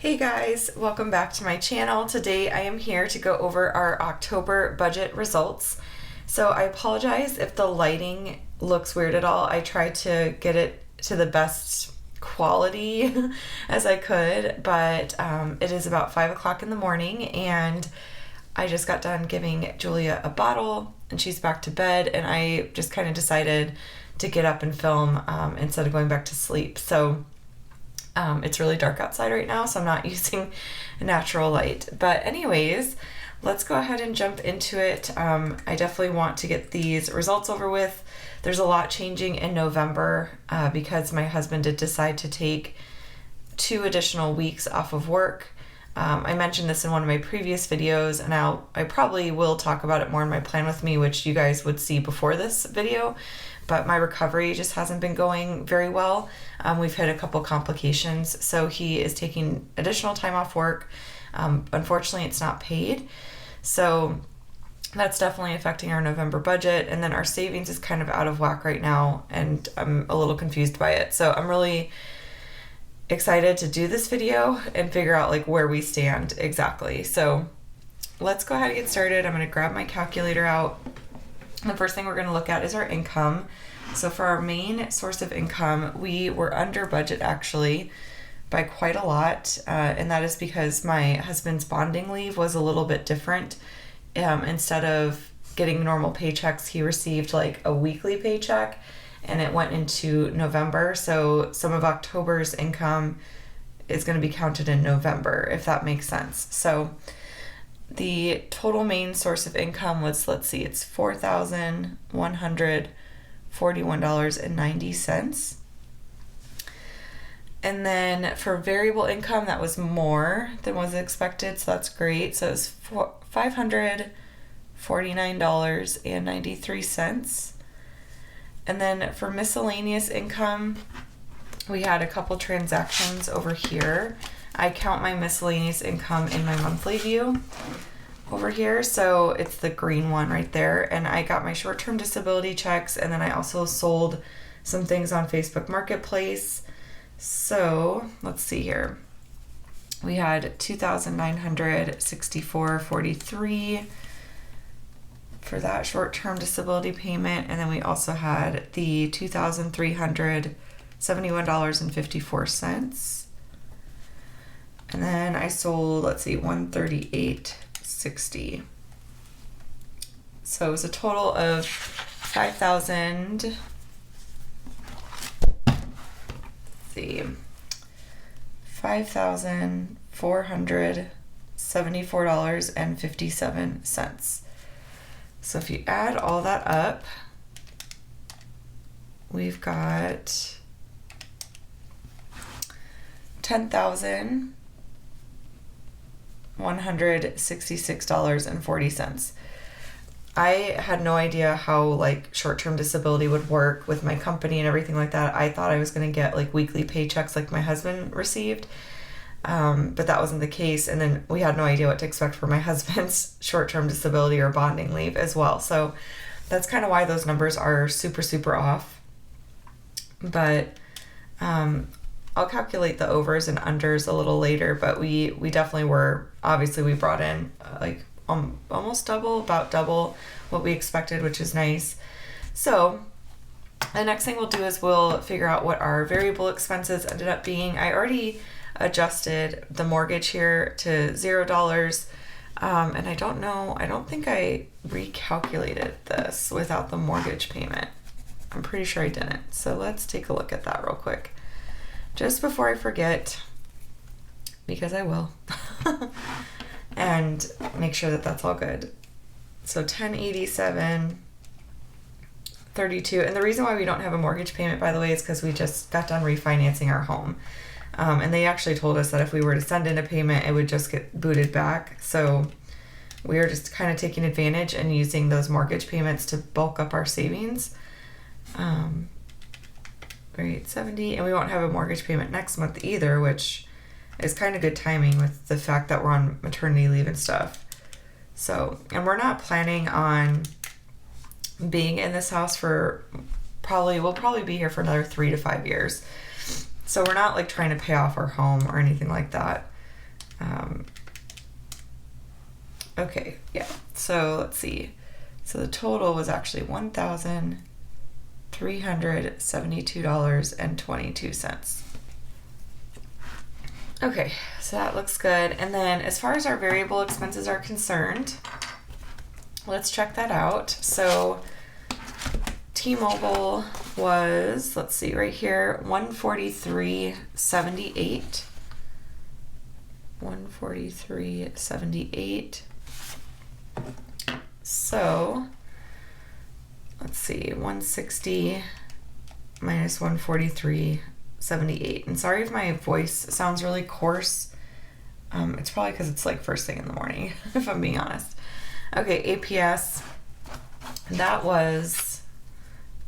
Hey guys, welcome back to my channel. Today I am here to go over our October budget results. So I apologize if the lighting looks weird at all. I tried to get it to the best quality as I could, but it is about 5 o'clock in the morning and I just got done giving Julia a bottle and she's back to bed, and I just kind of decided to get up and film instead of going back to sleep. So it's really dark outside right now, so I'm not using natural light. But anyways, let's go ahead and jump into it. I definitely want to get these results over with. There's a lot changing in November because my husband did decide to take 2 additional weeks off of work. I mentioned this in one of my previous videos, and I probably will talk about it more in my plan with me, which you guys would see before this video. But my recovery just hasn't been going very well. We've had a couple complications, so he is taking additional time off work. Unfortunately, it's not paid, so that's definitely affecting our November budget. And then our savings is kind of out of whack right now, and I'm a little confused by it. So I'm really excited to do this video and figure out like where we stand exactly. So let's go ahead and get started. I'm going to grab my calculator out. The first thing we're going to look at is our income. So for our main source of income, we were under budget actually by quite a lot, and that is because my husband's bonding leave was a little bit different. Instead of getting normal paychecks, he received like a weekly paycheck, and it went into November. So some of October's income is going to be counted in November, if that makes sense. So the total main source of income was, let's see, it's $4,141.90. And then for variable income, that was more than was expected, so that's great. So it was $549.93. And then for miscellaneous income, we had a couple transactions over here. I count my miscellaneous income in my monthly view over here. So it's the green one right there. And I got my short-term disability checks, and then I also sold some things on Facebook Marketplace. So let's see here. We had $2,964.43 for that short-term disability payment. And then we also had the $2,371.54. And then I sold, let's see, $138.60. So it was a total of $5,474.57. So if you add all that up, we've got $10,166.40. I had no idea how like short-term disability would work with my company and everything like that. I thought I was going to get like weekly paychecks like my husband received, but that wasn't the case. And then we had no idea what to expect for my husband's short-term disability or bonding leave as well. So that's kind of why those numbers are super, super off. But I'll calculate the overs and unders a little later, but we definitely were, obviously we brought in like almost double, about double what we expected, which is nice. So the next thing we'll do is we'll figure out what our variable expenses ended up being. I already adjusted the mortgage here to $0. And I don't think I recalculated this without the mortgage payment. I'm pretty sure I didn't. So let's take a look at that real quick, just before I forget, because I will, and make sure that that's all good. So $1087.32, and the reason why we don't have a mortgage payment, by the way, is because we just got done refinancing our home, and they actually told us that if we were to send in a payment, it would just get booted back. So we are just kind of taking advantage and using those mortgage payments to bulk up our savings. 870, and we won't have a mortgage payment next month either, which is kind of good timing with the fact that we're on maternity leave and stuff. So, and we're not planning on being in this house for we'll probably be here for another 3 to 5 years. So we're not like trying to pay off our home or anything like that. Okay, yeah, so let's see. So the total was actually $1,372.22. Okay, so that looks good. And then as far as our variable expenses are concerned, let's check that out. So T-Mobile was, let's see right here, $143.78. $143.78. So let's see, 160 minus 143.78. And sorry if my voice sounds really coarse. It's probably because it's like first thing in the morning, if I'm being honest. Okay, APS, that was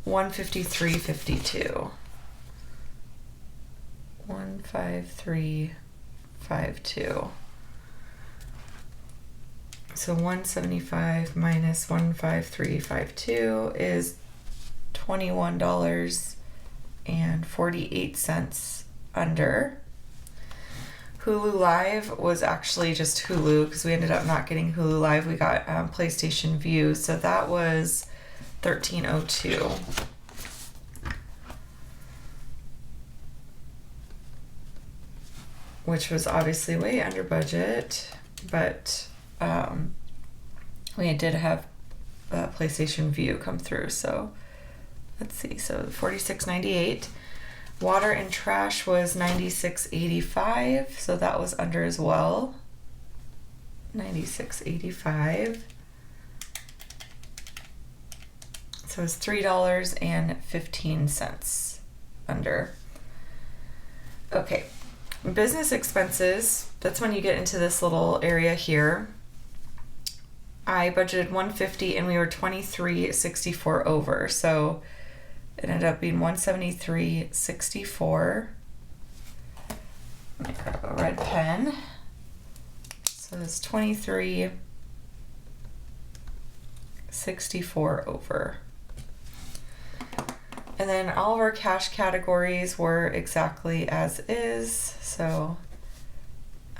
153.52. 153.52. So 175 minus 153.52 is $21.48 under. Hulu Live was actually just Hulu because we ended up not getting Hulu Live. We got PlayStation Vue, so that was $13.02. Which was obviously way under budget, but we did have PlayStation Vue come through. So let's see, so $46.98. Water and trash was $96.85, so that was under as well. $96.85. So it's $3.15 under. Okay. Business expenses, that's when you get into this little area here. I budgeted $150 and we were $23.64 over. So it ended up being $173.64. Let me grab a red pen. So it's $23.64 over. And then all of our cash categories were exactly as is. So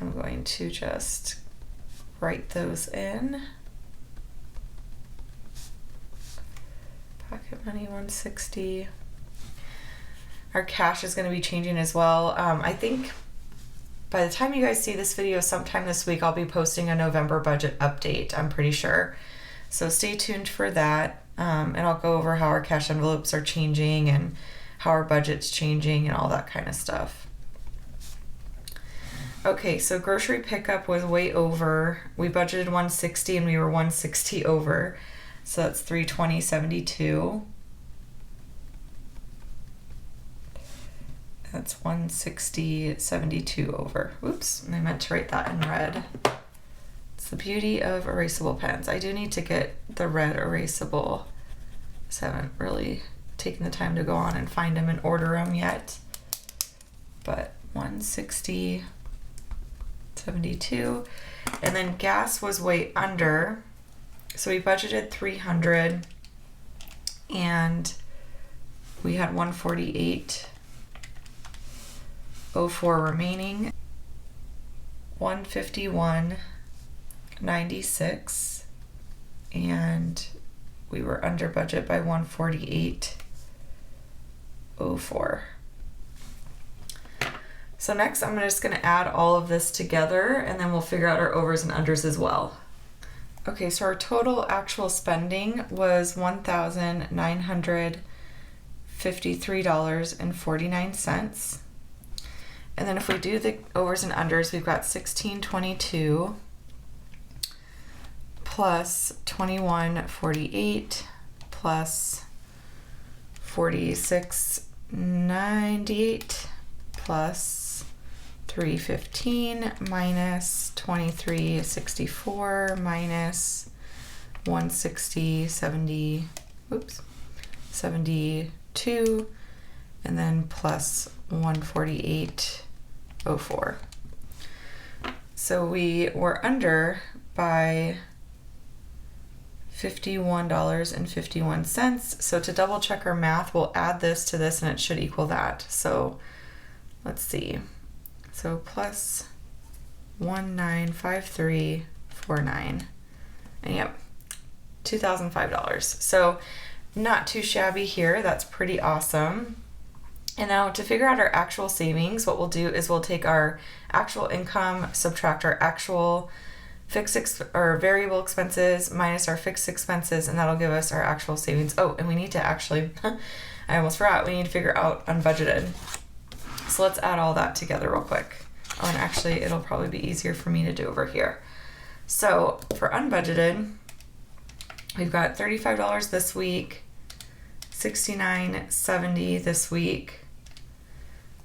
I'm going to just write those in. Pocket money 160. Our cash is going to be changing as well. I think by the time you guys see this video sometime this week, I'll be posting a November budget update, I'm pretty sure. So stay tuned for that. And I'll go over how our cash envelopes are changing and how our budget's changing and all that kind of stuff. Okay, so grocery pickup was way over. We budgeted $160 and we were $160 over. So that's $320.72. That's $160.72 over. Oops, I meant to write that in red. It's the beauty of erasable pens. I do need to get the red erasable. I haven't really taken the time to go on and find them and order them yet. But $160.72. And then gas was way under. So we budgeted $300 and we had $148.04 remaining. $151.96 and we were under budget by $148.04. So next I'm just going to add all of this together and then we'll figure out our overs and unders as well. Okay, so our total actual spending was $1,953.49. And then if we do the overs and unders, we've got $16.22 plus $21.48 plus $46.98 plus $315 minus $23.64 minus $160.72 and then plus $148.04. So we were under by $51.51. So to double check our math, we'll add this to this and it should equal that. So let's see. So plus 195349. And yep, $2,005. So not too shabby here. That's pretty awesome. And now to figure out our actual savings, what we'll do is we'll take our actual income, subtract our actual or variable expenses minus our fixed expenses, and that'll give us our actual savings. Oh, and we need to actually, I almost forgot, we need to figure out unbudgeted. So let's add all that together real quick. Oh, and actually it'll probably be easier for me to do over here. So for unbudgeted, we've got $35 this week, $69.70 this week,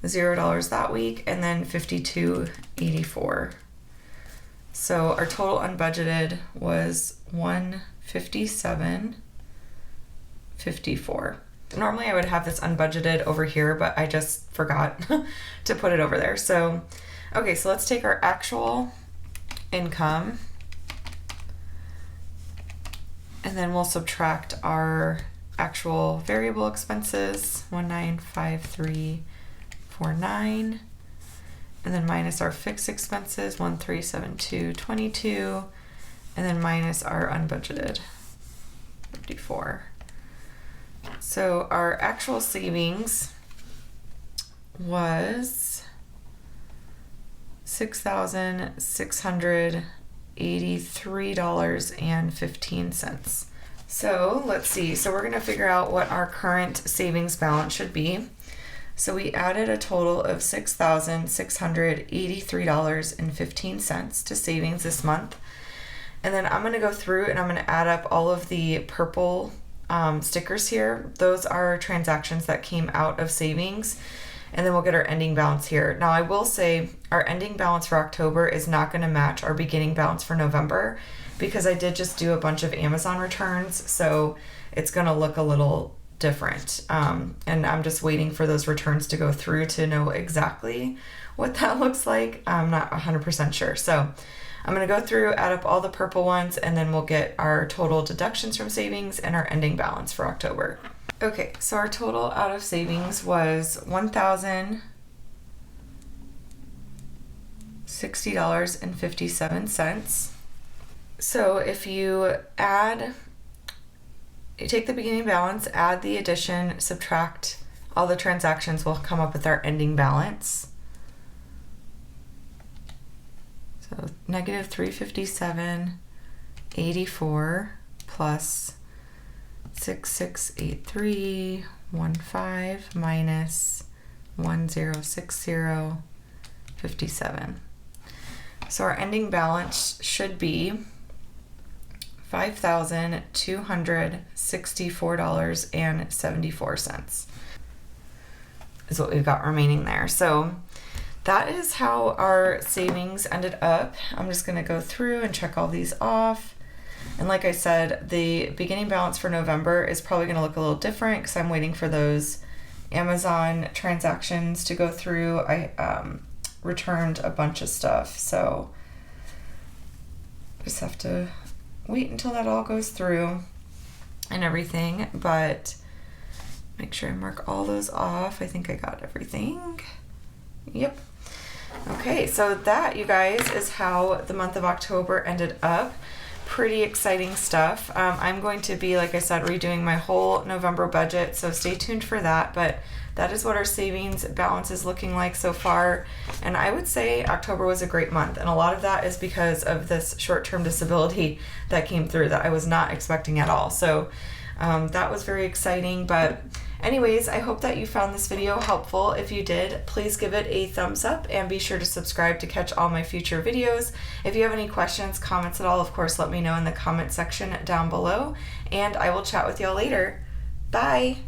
$0 that week, and then $52.84. So our total unbudgeted was $157.54. Normally I would have this unbudgeted over here, but I just forgot to put it over there. So, okay, so let's take our actual income and then we'll subtract our actual variable expenses, 195349, and then minus our fixed expenses, 137222, and then minus our unbudgeted, 54. So our actual savings was $6,683.15. So let's see. So we're going to figure out what our current savings balance should be. So we added a total of $6,683.15 to savings this month. And then I'm going to go through and I'm going to add up all of the purple stickers here. Those are transactions that came out of savings. And then we'll get our ending balance here. Now I will say our ending balance for October is not going to match our beginning balance for November because I did just do a bunch of Amazon returns. So it's going to look a little different. And I'm just waiting for those returns to go through to know exactly what that looks like. I'm not 100% sure. So I'm going to go through, add up all the purple ones, and then we'll get our total deductions from savings and our ending balance for October. Okay, so our total out of savings was $1,060.57. So if you take the beginning balance, add the addition, subtract all the transactions, we'll come up with our ending balance. So negative 357.84 plus 6683.15 minus 1060.57. So our ending balance should be $5,264.74 is what we've got remaining there. So that is how our savings ended up. I'm just going to go through and check all these off. And like I said, the beginning balance for November is probably going to look a little different because I'm waiting for those Amazon transactions to go through. I returned a bunch of stuff, so just have to wait until that all goes through and everything. But make sure I mark all those off. I think I got everything. Yep. Okay, so that, you guys, is how the month of October ended up. Pretty exciting stuff. I'm going to be, like I said, redoing my whole November budget, so stay tuned for that. But that is what our savings balance is looking like so far. And I would say October was a great month. And a lot of that is because of this short-term disability that came through that I was not expecting at all. So that was very exciting. But anyways, I hope that you found this video helpful. If you did, please give it a thumbs up and be sure to subscribe to catch all my future videos. If you have any questions, comments at all, of course, let me know in the comment section down below, and I will chat with y'all later. Bye!